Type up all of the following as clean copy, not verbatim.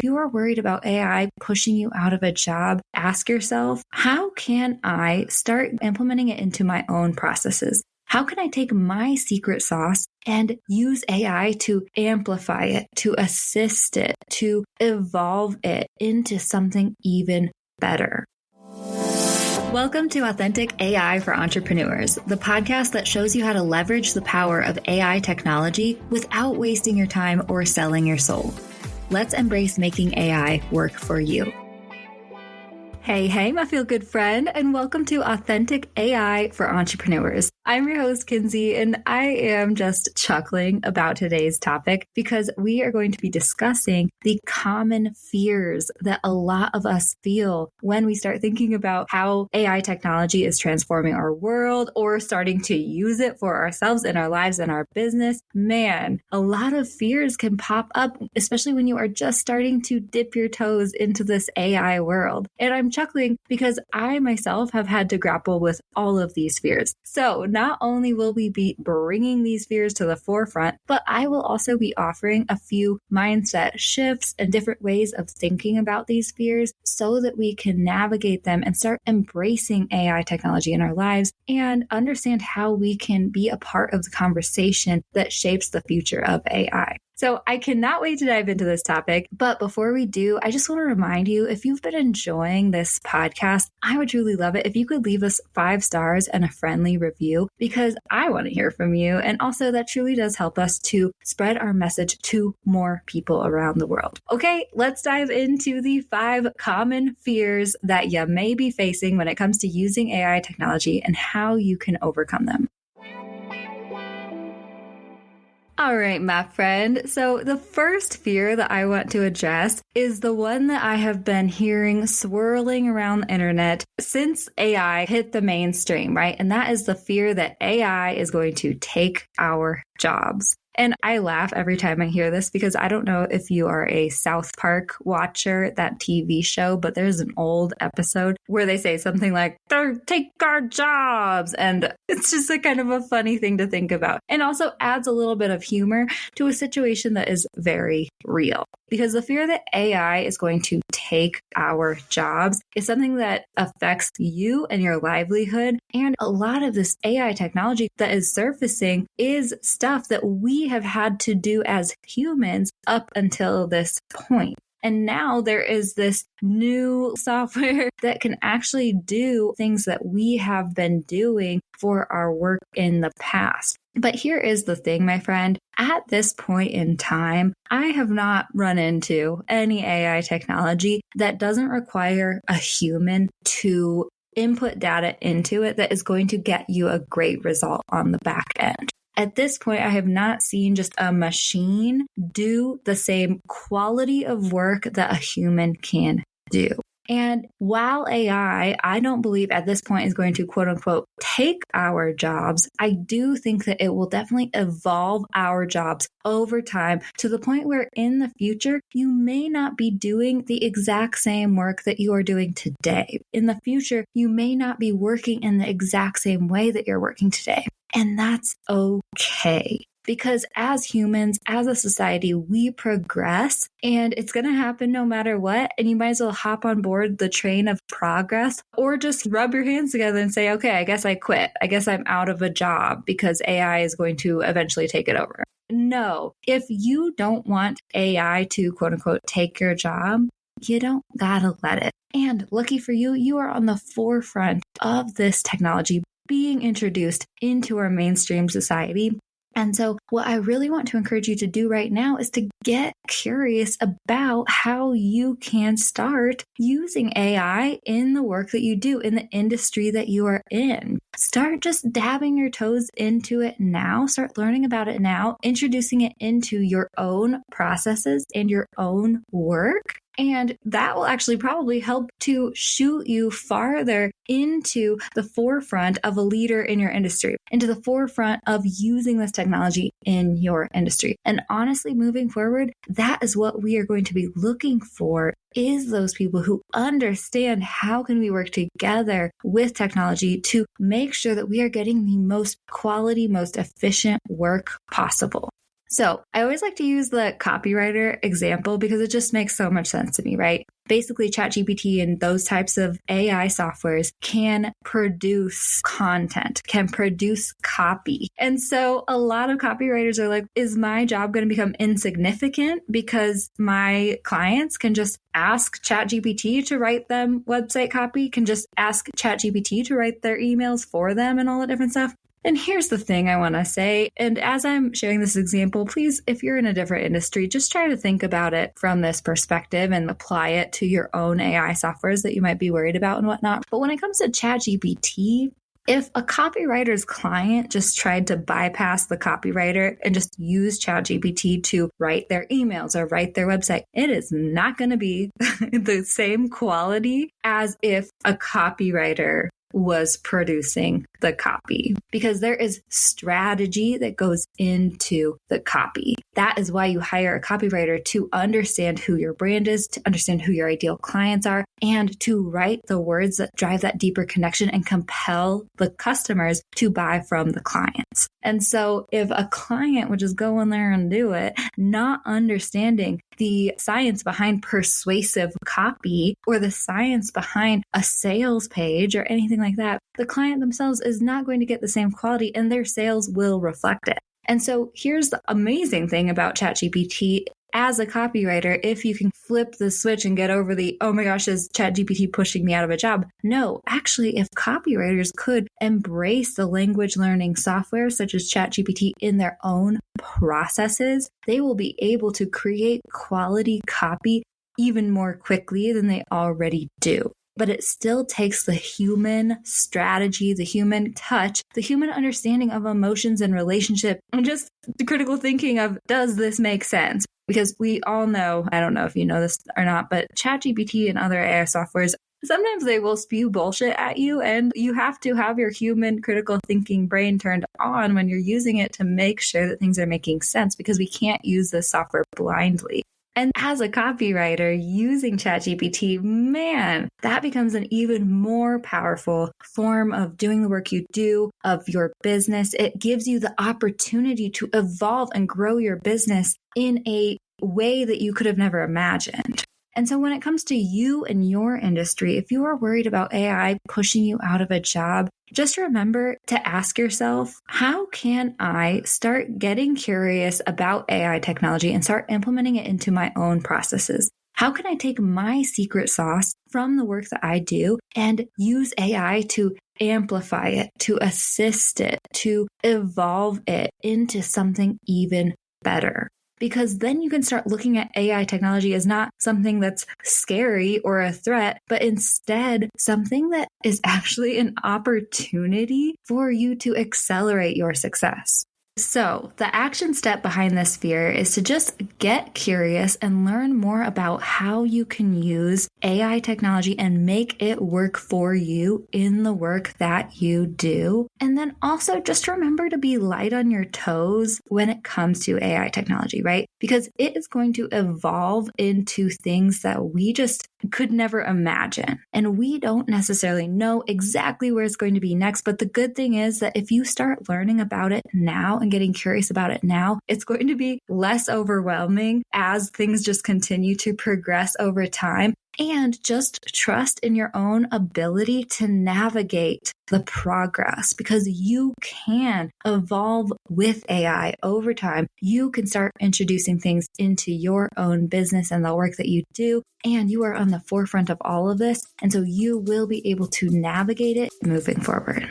if you are worried about AI pushing you out of a job, ask yourself, how can I start implementing it into my own processes? How can I take my secret sauce and use AI to amplify it, to assist it, to evolve it into something even better? Welcome to Authentic AI for Entrepreneurs, the podcast that shows you how to leverage the power of AI technology without wasting your time or selling your soul. Let's embrace making AI work for you. Hey, my feel-good friend, and welcome to Authentic AI for Entrepreneurs. I'm your host, Kinsey, and I am just chuckling about today's topic because we are going to be discussing the common fears that a lot of us feel when we start thinking about how AI technology is transforming our world or starting to use it for ourselves in our lives and our business. Man, a lot of fears can pop up, especially when you are just starting to dip your toes into this AI world. And I'm chuckling because I myself have had to grapple with all of these fears. So not only will we be bringing these fears to the forefront, but I will also be offering a few mindset shifts and different ways of thinking about these fears so that we can navigate them and start embracing AI technology in our lives and understand how we can be a part of the conversation that shapes the future of AI. So I cannot wait to dive into this topic. But before we do, I just want to remind you, if you've been enjoying this podcast, I would truly love it if you could leave us 5 stars and a friendly review, because I want to hear from you. And also that truly does help us to spread our message to more people around the world. Okay, let's dive into the 5 common fears that you may be facing when it comes to using AI technology and how you can overcome them. All right, my friend. So the first fear that I want to address is the one that I have been hearing swirling around the internet since AI hit the mainstream, right? And that is the fear that AI is going to take our jobs. And I laugh every time I hear this because I don't know if you are a South Park watcher, that TV show, but there's an old episode where they say something like, "They'll take our jobs." And it's just a kind of a funny thing to think about. And also adds a little bit of humor to a situation that is very real. Because the fear that AI is going to take our jobs is something that affects you and your livelihood. And a lot of this AI technology that is surfacing is stuff that we have had to do as humans up until this point. And now there is this new software that can actually do things that we have been doing for our work in the past. But here is the thing, my friend. At this point in time, I have not run into any AI technology that doesn't require a human to input data into it that is going to get you a great result on the back end. At this point, I have not seen just a machine do the same quality of work that a human can do. And while AI, I don't believe at this point is going to quote unquote take our jobs, I do think that it will definitely evolve our jobs over time to the point where in the future, you may not be doing the exact same work that you are doing today. In the future, you may not be working in the exact same way that you're working today. And that's okay. Because as humans, as a society, we progress and it's going to happen no matter what. And you might as well hop on board the train of progress or just rub your hands together and say, okay, I guess I quit. I guess I'm out of a job because AI is going to eventually take it over. No, if you don't want AI to quote unquote take your job, you don't gotta let it. And lucky for you, you are on the forefront of this technology being introduced into our mainstream society. And so what I really want to encourage you to do right now is to get curious about how you can start using AI in the work that you do, in the industry that you are in. Start just dabbing your toes into it now. Start learning about it now, introducing it into your own processes and your own work. And that will actually probably help to shoot you farther into the forefront of a leader in your industry, into the forefront of using this technology in your industry. And honestly, moving forward, that is what we are going to be looking for, is those people who understand how can we work together with technology to make sure that we are getting the most quality, most efficient work possible. So I always like to use the copywriter example because it just makes so much sense to me, right? Basically, ChatGPT and those types of AI softwares can produce content, can produce copy. And so a lot of copywriters are like, is my job going to become insignificant because my clients can just ask ChatGPT to write them website copy, can just ask ChatGPT to write their emails for them and all that different stuff? And here's the thing I want to say. And as I'm sharing this example, please, if you're in a different industry, just try to think about it from this perspective and apply it to your own AI softwares that you might be worried about and whatnot. But when it comes to ChatGPT, if a copywriter's client just tried to bypass the copywriter and just use ChatGPT to write their emails or write their website, it is not going to be the same quality as if a copywriter was producing the copy, because there is strategy that goes into the copy. That is why you hire a copywriter, to understand who your brand is, to understand who your ideal clients are, and to write the words that drive that deeper connection and compel the customers to buy from the clients. And so if a client would just go in there and do it, not understanding the science behind persuasive copy or the science behind a sales page or anything like that, the client themselves is not going to get the same quality, and their sales will reflect it. And so here's the amazing thing about ChatGPT. As a copywriter, if you can flip the switch and get over the, oh my gosh, is ChatGPT pushing me out of a job? No, actually, if copywriters could embrace the language learning software such as ChatGPT in their own processes, they will be able to create quality copy even more quickly than they already do. But it still takes the human strategy, the human touch, the human understanding of emotions and relationship, and just the critical thinking of, does this make sense? Because we all know, I don't know if you know this or not, but ChatGPT and other AI softwares, sometimes they will spew bullshit at you, and you have to have your human critical thinking brain turned on when you're using it to make sure that things are making sense, because we can't use this software blindly. And as a copywriter using ChatGPT, man, that becomes an even more powerful form of doing the work you do, of your business. It gives you the opportunity to evolve and grow your business in a way that you could have never imagined. And so when it comes to you and your industry, if you are worried about AI pushing you out of a job, just remember to ask yourself, how can I start getting curious about AI technology and start implementing it into my own processes? How can I take my secret sauce from the work that I do and use AI to amplify it, to assist it, to evolve it into something even better? Because then you can start looking at AI technology as not something that's scary or a threat, but instead something that is actually an opportunity for you to accelerate your success. So the action step behind this fear is to just get curious and learn more about how you can use AI technology and make it work for you in the work that you do. And then also just remember to be light on your toes when it comes to AI technology, right? Because it is going to evolve into things that we just could never imagine. And we don't necessarily know exactly where it's going to be next. But the good thing is that if you start learning about it now and getting curious about it now, it's going to be less overwhelming as things just continue to progress over time. And just trust in your own ability to navigate the progress, because you can evolve with AI over time. You can start introducing things into your own business and the work that you do, and you are on the forefront of all of this. And so you will be able to navigate it moving forward.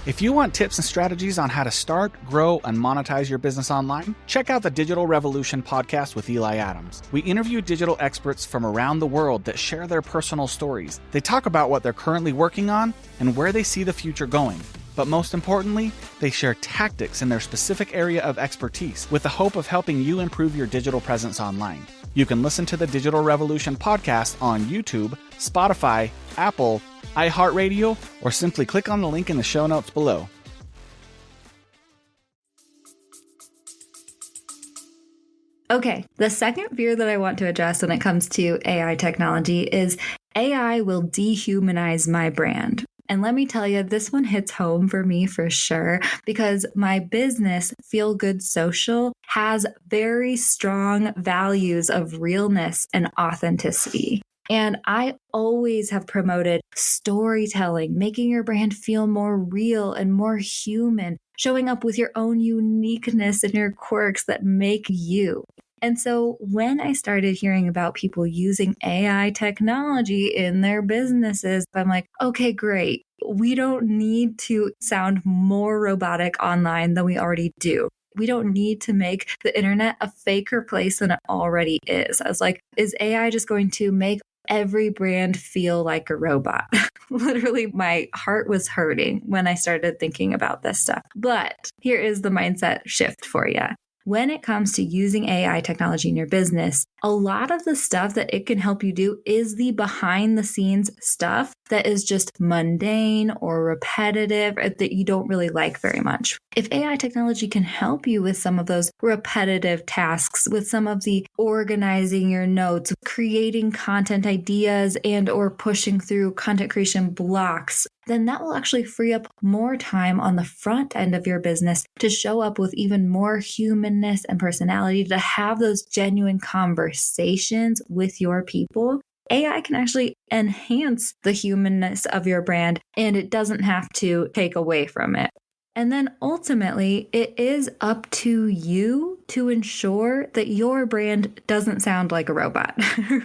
If you want tips and strategies on how to start, grow, and monetize your business online, check out the Digital Revolution podcast with Eli Adams. We interview digital experts from around the world that share their personal stories. They talk about what they're currently working on and where they see the future going. But most importantly, they share tactics in their specific area of expertise with the hope of helping you improve your digital presence online. You can listen to the Digital Revolution podcast on YouTube, Spotify, Apple, iHeartRadio, or simply click on the link in the show notes below. Okay, the second fear that I want to address when it comes to AI technology is AI will dehumanize my brand. And let me tell you, this one hits home for me for sure because my business, Feel Good Social, has very strong values of realness and authenticity. And I always have promoted storytelling, making your brand feel more real and more human, showing up with your own uniqueness and your quirks that make you. And so when I started hearing about people using AI technology in their businesses, I'm like, okay, great. We don't need to sound more robotic online than we already do. We don't need to make the internet a faker place than it already is. I was like, is AI just going to make every brand feel like a robot? Literally, my heart was hurting when I started thinking about this stuff. But here is the mindset shift for you. When it comes to using AI technology in your business, a lot of the stuff that it can help you do is the behind the scenes stuff that is just mundane or repetitive or that you don't really like very much. If AI technology can help you with some of those repetitive tasks, with some of the organizing your notes, creating content ideas and or pushing through content creation blocks, then that will actually free up more time on the front end of your business to show up with even more humanness and personality, to have those genuine conversations with your people. AI can actually enhance the humanness of your brand, and it doesn't have to take away from it. And then ultimately, it is up to you to ensure that your brand doesn't sound like a robot,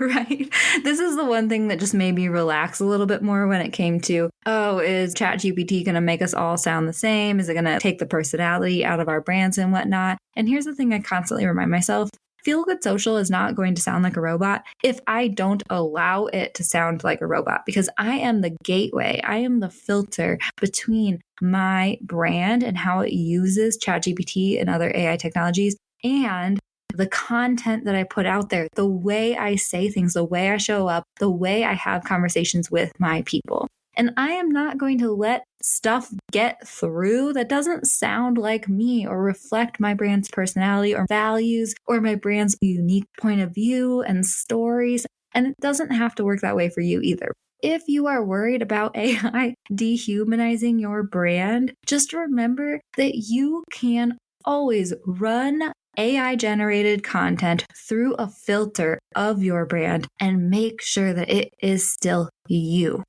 right? This is the one thing that just made me relax a little bit more when it came to, oh, is ChatGPT going to make us all sound the same? Is it going to take the personality out of our brands and whatnot? And here's the thing I constantly remind myself. Feel Good Social is not going to sound like a robot if I don't allow it to sound like a robot, because I am the gateway. I am the filter between my brand and how it uses ChatGPT and other AI technologies and the content that I put out there, the way I say things, the way I show up, the way I have conversations with my people. And I am not going to let stuff get through that doesn't sound like me or reflect my brand's personality or values or my brand's unique point of view and stories. And it doesn't have to work that way for you either. If you are worried about AI dehumanizing your brand, just remember that you can always run AI generated content through a filter of your brand and make sure that it is still you.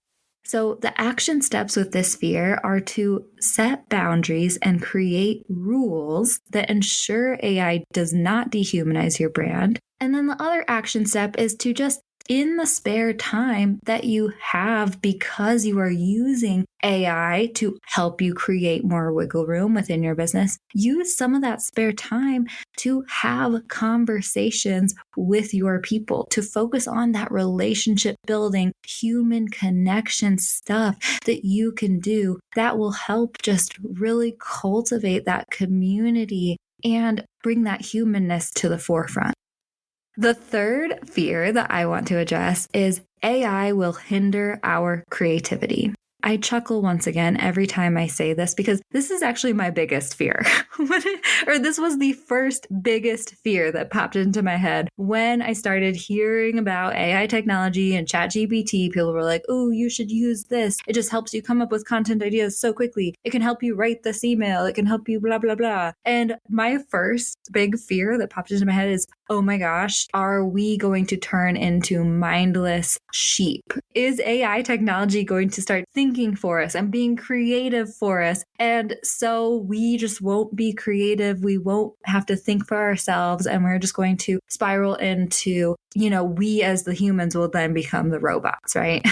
So the action steps with this fear are to set boundaries and create rules that ensure AI does not dehumanize your brand. And then the other action step is to just, in the spare time that you have because you are using AI to help you create more wiggle room within your business, use some of that spare time to have conversations with your people, to focus on that relationship building, human connection stuff that you can do that will help just really cultivate that community and bring that humanness to the forefront. The third fear that I want to address is AI will hinder our creativity. I chuckle once again every time I say this because this is actually my biggest fear. Or this was the first biggest fear that popped into my head when I started hearing about AI technology and ChatGPT. People were like, oh, you should use this. It just helps you come up with content ideas so quickly. It can help you write this email. It can help you blah, blah, blah. And my first big fear that popped into my head is, oh my gosh, are we going to turn into mindless sheep? Is AI technology going to start thinking for us and being creative for us? And so we just won't be creative. We won't have to think for ourselves. And we're just going to spiral into, we as the humans will then become the robots, right?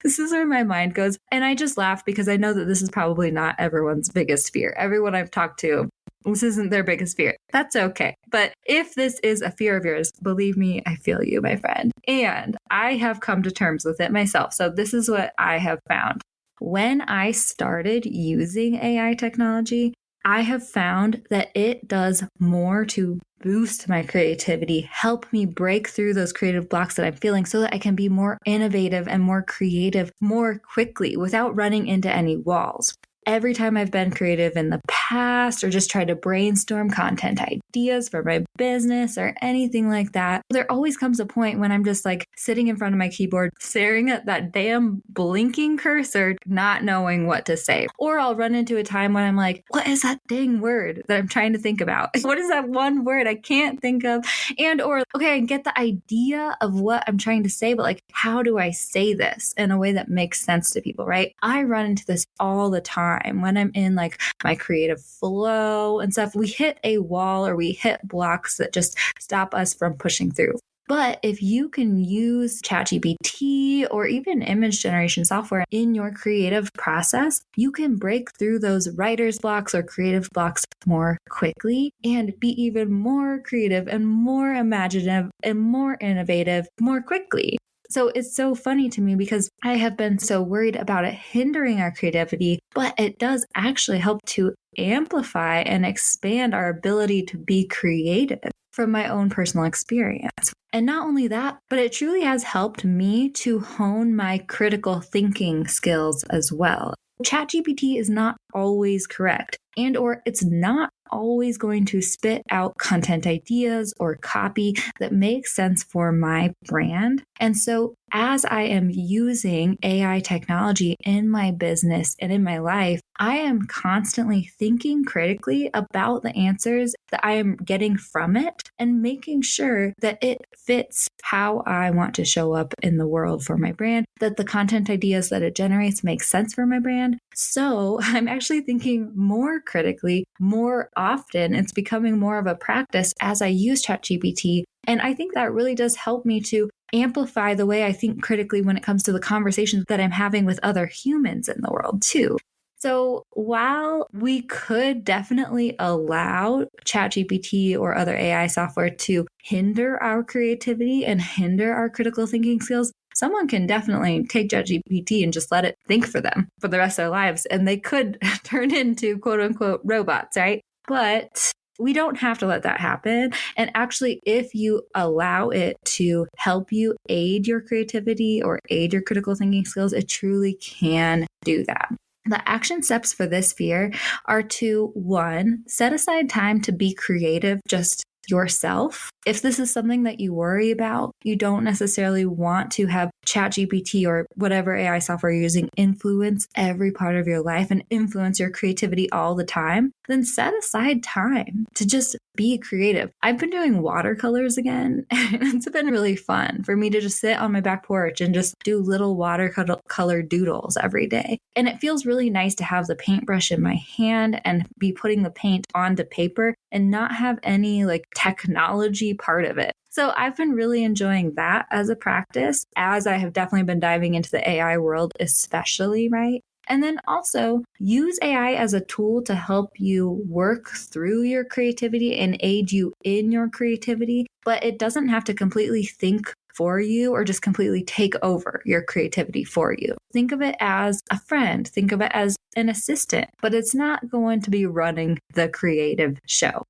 This is where my mind goes. And I just laugh because I know that this is probably not everyone's biggest fear. Everyone I've talked to, this isn't their biggest fear. That's okay. But if this is a fear of yours, believe me, I feel you, my friend. And I have come to terms with it myself. So this is what I have found. When I started using AI technology, I have found that it does more to boost my creativity, help me break through those creative blocks that I'm feeling so that I can be more innovative and more creative more quickly without running into any walls. every time I've been creative in the past or just tried to brainstorm content ideas for my business or anything like that, there always comes a point when I'm just like sitting in front of my keyboard, staring at that damn blinking cursor, not knowing what to say. Or I'll run into a time when I'm like, what is that dang word that I'm trying to think about? What is that one word I can't think of? Okay, I get the idea of what I'm trying to say, but like, how do I say this in a way that makes sense to people, right? I run into this all the time when I'm in like my creative flow and stuff. We hit a wall or we hit blocks that just stop us from pushing through. But if you can use ChatGPT or even image generation software in your creative process, you can break through those writer's blocks or creative blocks more quickly and be even more creative and more imaginative and more innovative more quickly. So it's so funny to me because I have been so worried about it hindering our creativity, but it does actually help to amplify and expand our ability to be creative from my own personal experience. And not only that, but it truly has helped me to hone my critical thinking skills as well. ChatGPT is not always correct, or it's not always going to spit out content ideas or copy that makes sense for my brand. And so as I am using AI technology in my business and in my life, I am constantly thinking critically about the answers that I am getting from it and making sure that it fits how I want to show up in the world for my brand, that the content ideas that it generates make sense for my brand. So I'm actually thinking more critically, more often. It's becoming more of a practice as I use ChatGPT. And I think that really does help me to amplify the way I think critically when it comes to the conversations that I'm having with other humans in the world too. So while we could definitely allow ChatGPT or other AI software to hinder our creativity and hinder our critical thinking skills, someone can definitely take ChatGPT and just let it think for them for the rest of their lives. And they could turn into quote unquote robots, right? But we don't have to let that happen. And actually, if you allow it to help you aid your creativity or aid your critical thinking skills, it truly can do that. The action steps for this fear are to, 1, set aside time to be creative just yourself. If this is something that you worry about, you don't necessarily want to have ChatGPT or whatever AI software you're using influence every part of your life and influence your creativity all the time, then set aside time to just be creative. I've been doing watercolors again, and it's been really fun for me to just sit on my back porch and just do little watercolor doodles every day. And it feels really nice to have the paintbrush in my hand and be putting the paint onto paper and not have any like technology part of it. So I've been really enjoying that as a practice, as I have definitely been diving into the AI world, especially, right? And then also use AI as a tool to help you work through your creativity and aid you in your creativity, but it doesn't have to completely think for you or just completely take over your creativity for you. Think of it as a friend, think of it as an assistant, but it's not going to be running the creative show.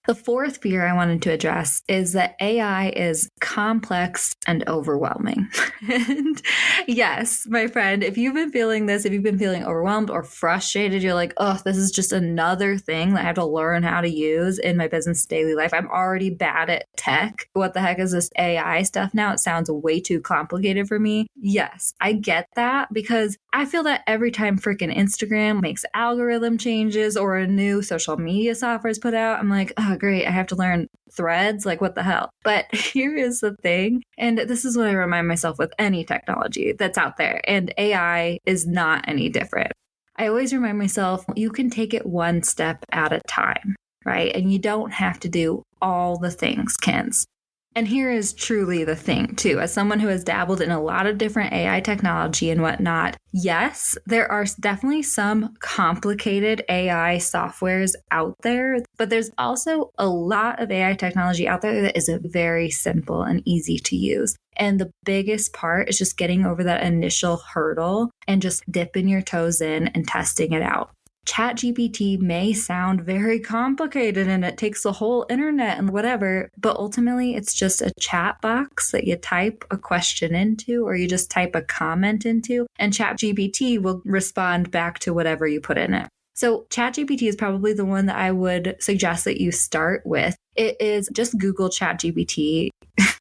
The fourth fear I wanted to address is that AI is complex and overwhelming. And yes, my friend, if you've been feeling this, if you've been feeling overwhelmed or frustrated, you're like, oh, this is just another thing that I have to learn how to use in my business daily life. I'm already bad at tech. What the heck is this AI stuff now? It sounds way too complicated for me. Yes, I get that because I feel that every time freaking Instagram makes algorithm changes or a new social media software is put out, I'm like, oh, great, I have to learn threads, like what the hell? But here is the thing, and this is what I remind myself with any technology that's out there, and AI is not any different. I always remind myself, you can take it one step at a time, right? And you don't have to do all the things, Kens. And here is truly the thing, too. As someone who has dabbled in a lot of different AI technology and whatnot, yes, there are definitely some complicated AI softwares out there, but there's also a lot of AI technology out there that is very simple and easy to use. And the biggest part is just getting over that initial hurdle and just dipping your toes in and testing it out. ChatGPT may sound very complicated and it takes the whole internet and whatever, but ultimately it's just a chat box that you type a question into or you just type a comment into, and ChatGPT will respond back to whatever you put in it. So ChatGPT is probably the one that I would suggest that you start with. It is just Google ChatGPT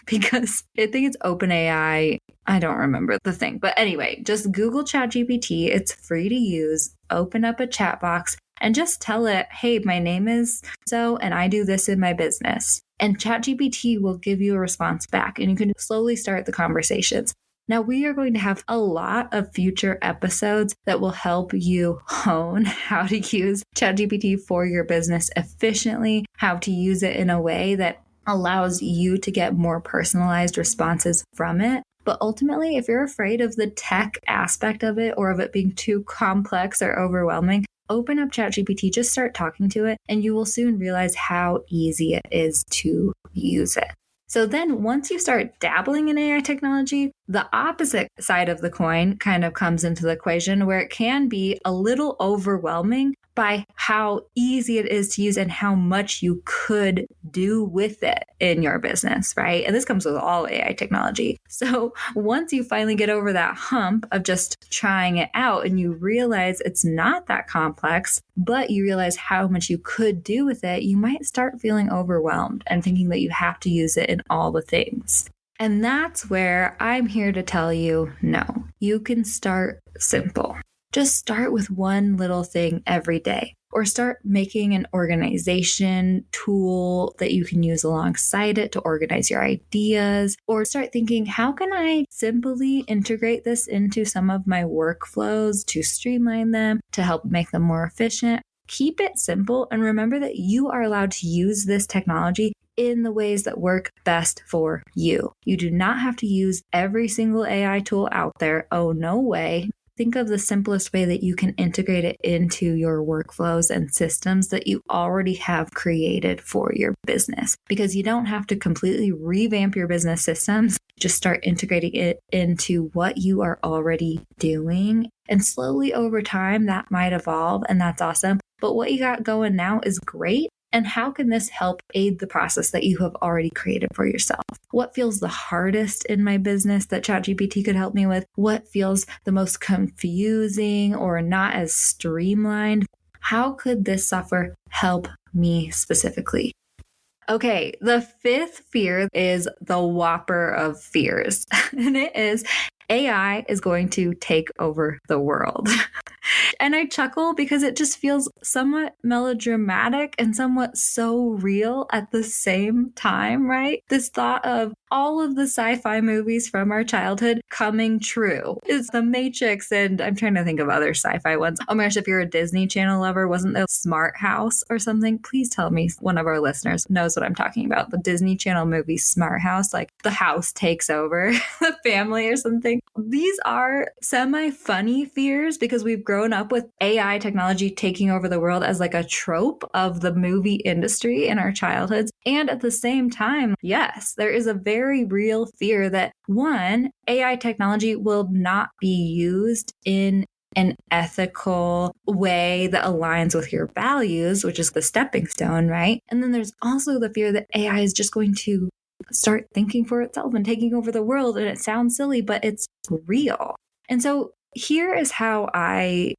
because I think it's OpenAI. I don't remember the thing. But anyway, just Google ChatGPT. It's free to use. Open up a chat box and just tell it, hey, my name is so, and I do this in my business. And ChatGPT will give you a response back and you can slowly start the conversations. Now, we are going to have a lot of future episodes that will help you hone how to use ChatGPT for your business efficiently, how to use it in a way that allows you to get more personalized responses from it. But ultimately, if you're afraid of the tech aspect of it or of it being too complex or overwhelming, open up ChatGPT, just start talking to it, and you will soon realize how easy it is to use it. So then once you start dabbling in AI technology, the opposite side of the coin kind of comes into the equation where it can be a little overwhelming by how easy it is to use and how much you could do with it in your business, right? And this comes with all AI technology. So once you finally get over that hump of just trying it out and you realize it's not that complex, but you realize how much you could do with it, you might start feeling overwhelmed and thinking that you have to use it in all the things. And that's where I'm here to tell you, no, you can start simple. Just start with one little thing every day, or start making an organization tool that you can use alongside it to organize your ideas, or start thinking, how can I simply integrate this into some of my workflows to streamline them, to help make them more efficient? Keep it simple and remember that you are allowed to use this technology in the ways that work best for you. You do not have to use every single AI tool out there. Oh, no way. Think of the simplest way that you can integrate it into your workflows and systems that you already have created for your business, because you don't have to completely revamp your business systems. Just start integrating it into what you are already doing. And slowly over time, that might evolve, and that's awesome. But what you got going now is great. And how can this help aid the process that you have already created for yourself? What feels the hardest in my business that ChatGPT could help me with? What feels the most confusing or not as streamlined? How could this software help me specifically? Okay, the fifth fear is the whopper of fears, and it is AI is going to take over the world. And I chuckle because it just feels somewhat melodramatic and somewhat so real at the same time, right? This thought of all of the sci-fi movies from our childhood coming true. It's The Matrix, and I'm trying to think of other sci-fi ones. Oh my gosh, if you're a Disney Channel lover, wasn't there Smart House or something? Please tell me one of our listeners knows what I'm talking about. The Disney Channel movie Smart House, like the house takes over the family or something. These are semi-funny fears because we've grown up with AI technology taking over the world as like a trope of the movie industry in our childhoods. And at the same time, yes, there is a very real fear that one, AI technology will not be used in an ethical way that aligns with your values, which is the stepping stone, right? And then there's also the fear that AI is just going to start thinking for itself and taking over the world. And it sounds silly, but it's real. And so here is how I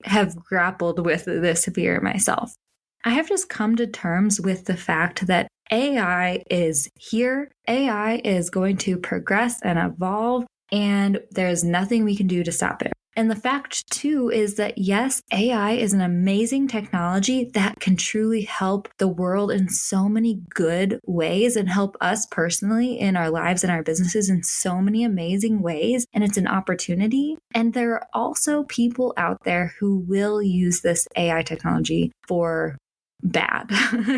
have grappled with this fear myself. I have just come to terms with the fact that AI is here. AI is going to progress and evolve, and there's nothing we can do to stop it. And the fact, too, is that, yes, AI is an amazing technology that can truly help the world in so many good ways and help us personally in our lives and our businesses in so many amazing ways. And it's an opportunity. And there are also people out there who will use this AI technology for bad,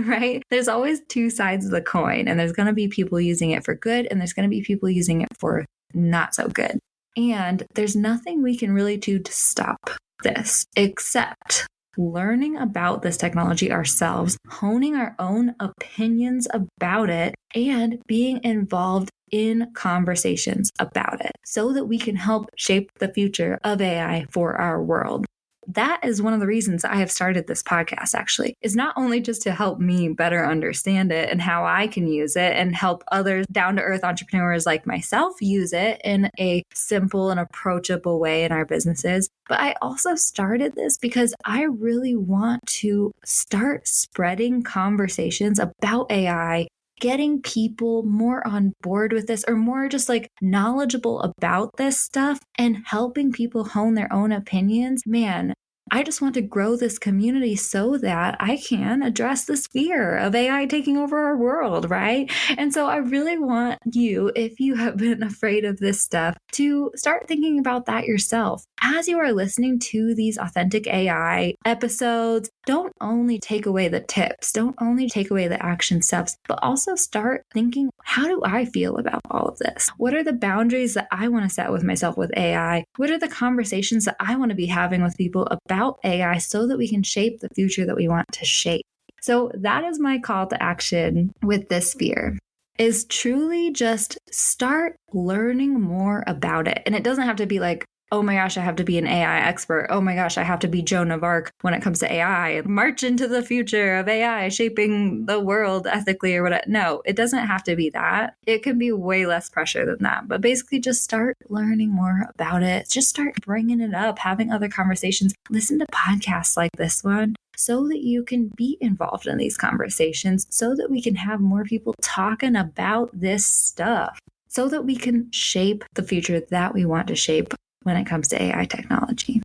right? There's always two sides of the coin, and there's going to be people using it for good, and there's going to be people using it for not so good. And there's nothing we can really do to stop this except learning about this technology ourselves, honing our own opinions about it, and being involved in conversations about it so that we can help shape the future of AI for our world. that is one of the reasons I have started this podcast, actually, is not only just to help me better understand it and how I can use it and help others down to earth entrepreneurs like myself use it in a simple and approachable way in our businesses. But I also started this because I really want to start spreading conversations about AI, getting people more on board with this or more just like knowledgeable about this stuff and helping people hone their own opinions. Man, I just want to grow this community so that I can address this fear of AI taking over our world, right? And so I really want you, if you have been afraid of this stuff, to start thinking about that yourself. As you are listening to these authentic AI episodes, don't only take away the tips, don't only take away the action steps, but also start thinking, how do I feel about all of this? What are the boundaries that I want to set with myself with AI? What are the conversations that I want to be having with people about AI so that we can shape the future that we want to shape? So that is my call to action with this fear, is truly just start learning more about it. And it doesn't have to be like, oh my gosh, I have to be an AI expert. Oh my gosh, I have to be Joan of Arc when it comes to AI and march into the future of AI shaping the world ethically or whatever. No, it doesn't have to be that. It can be way less pressure than that. But basically just start learning more about it. Just start bringing it up, having other conversations. Listen to podcasts like this one so that you can be involved in these conversations, so that we can have more people talking about this stuff, so that we can shape the future that we want to shape when it comes to AI technology.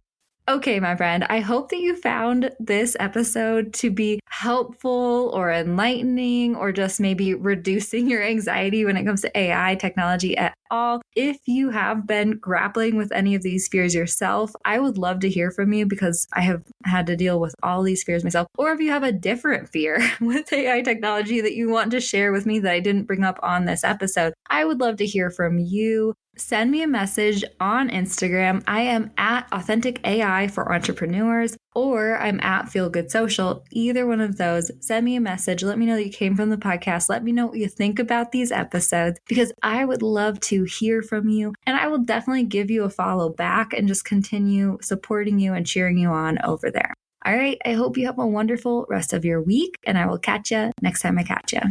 Okay, my friend, I hope that you found this episode to be helpful or enlightening or just maybe reducing your anxiety when it comes to AI technology at all. If you have been grappling with any of these fears yourself, I would love to hear from you because I have had to deal with all these fears myself. Or if you have a different fear with AI technology that you want to share with me that I didn't bring up on this episode, I would love to hear from you. Send me a message on Instagram. I am at Authentic AI for Entrepreneurs, or I'm at Feel Good Social. Either one of those, send me a message. Let me know that you came from the podcast. Let me know what you think about these episodes because I would love to hear from you. And I will definitely give you a follow back and just continue supporting you and cheering you on over there. All right. I hope you have a wonderful rest of your week, and I will catch you next time I catch you.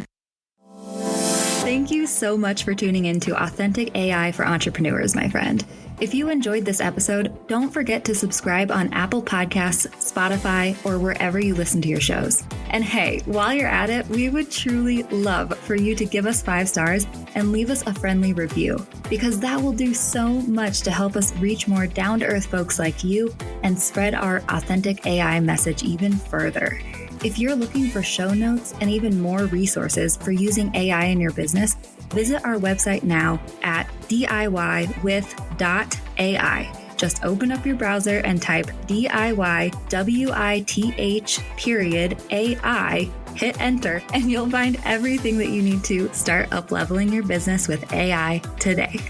Thank you so much for tuning in to Authentic AI for Entrepreneurs, my friend. If you enjoyed this episode, don't forget to subscribe on Apple Podcasts, Spotify, or wherever you listen to your shows. And hey, while you're at it, we would truly love for you to give us 5 stars and leave us a friendly review, because that will do so much to help us reach more down-to-earth folks like you and spread our authentic AI message even further. If you're looking for show notes and even more resources for using AI in your business, visit our website now at diywith.ai. Just open up your browser and type DIYWITH.AI, hit enter, and you'll find everything that you need to start up-leveling your business with AI today.